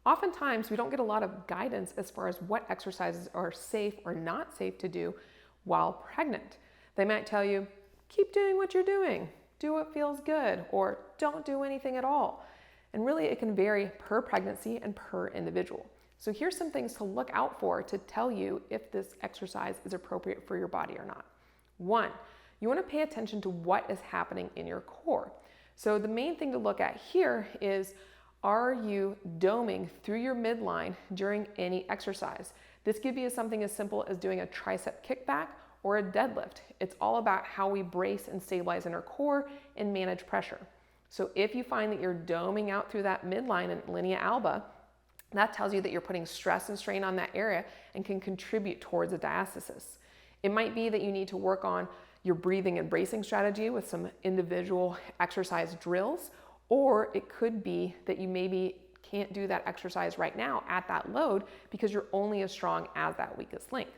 Oftentimes, we don't get a lot of guidance as far as what exercises are safe or not safe to do while pregnant. They might tell you, keep doing what you're doing, do what feels good, or don't do anything at all. And really, it can vary per pregnancy and per individual. So here's some things to look out for to tell you if this exercise is appropriate for your body or not. One, you want to pay attention to what is happening in your core. So the main thing to look at here is, are you doming through your midline during any exercise? This could be something as simple as doing a tricep kickback or a deadlift. It's all about how we brace and stabilize in our core and manage pressure. So if you find that you're doming out through that midline and linea alba, that tells you that you're putting stress and strain on that area and can contribute towards a diastasis. It might be that you need to work on your breathing and bracing strategy with some individual exercise drills, or it could be that you maybe can't do that exercise right now at that load because you're only as strong as that weakest link.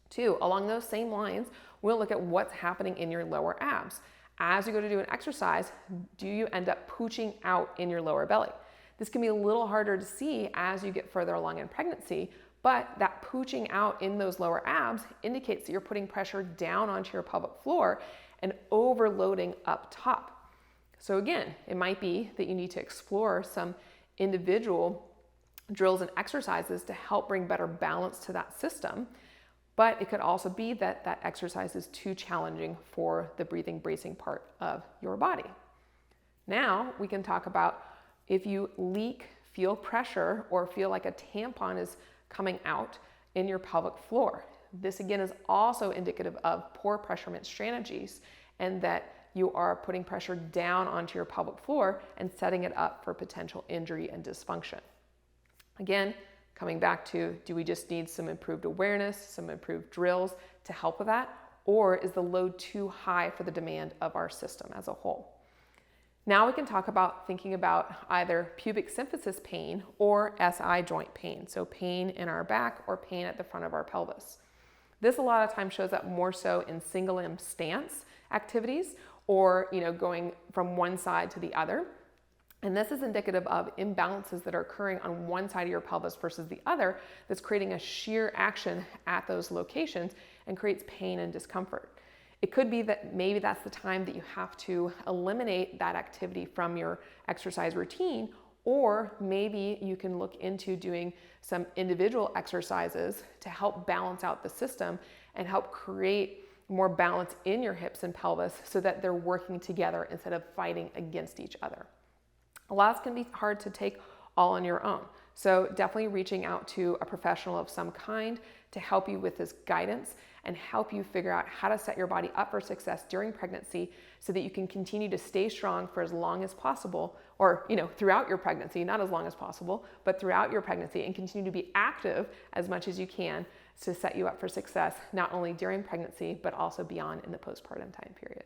Two, along those same lines, we'll look at what's happening in your lower abs. As you go to do an exercise, do you end up pooching out in your lower belly? This can be a little harder to see as you get further along in pregnancy, but that pooching out in those lower abs indicates that you're putting pressure down onto your pelvic floor and overloading up top. So again, it might be that you need to explore some individual drills and exercises to help bring better balance to that system. But it could also be that that exercise is too challenging for the breathing, bracing part of your body. Now we can talk about if you leak, feel pressure, or feel like a tampon is coming out in your pelvic floor. This again is also indicative of poor pressurement strategies and that you are putting pressure down onto your pelvic floor and setting it up for potential injury and dysfunction. Again, coming back to, do we just need some improved awareness, some improved drills to help with that? Or is the load too high for the demand of our system as a whole? Now we can talk about thinking about either pubic symphysis pain or SI joint pain. So pain in our back or pain at the front of our pelvis. This a lot of times shows up more so in single limb stance activities or going from one side to the other. And this is indicative of imbalances that are occurring on one side of your pelvis versus the other that's creating a shear action at those locations and creates pain and discomfort. It could be that maybe that's the time that you have to eliminate that activity from your exercise routine, or maybe you can look into doing some individual exercises to help balance out the system and help create more balance in your hips and pelvis so that they're working together instead of fighting against each other. A lot can be hard to take all on your own. So definitely reaching out to a professional of some kind to help you with this guidance and help you figure out how to set your body up for success during pregnancy so that you can continue to stay strong for as long as possible, or throughout your pregnancy, not as long as possible, but throughout your pregnancy, and continue to be active as much as you can to set you up for success, not only during pregnancy, but also beyond in the postpartum time period.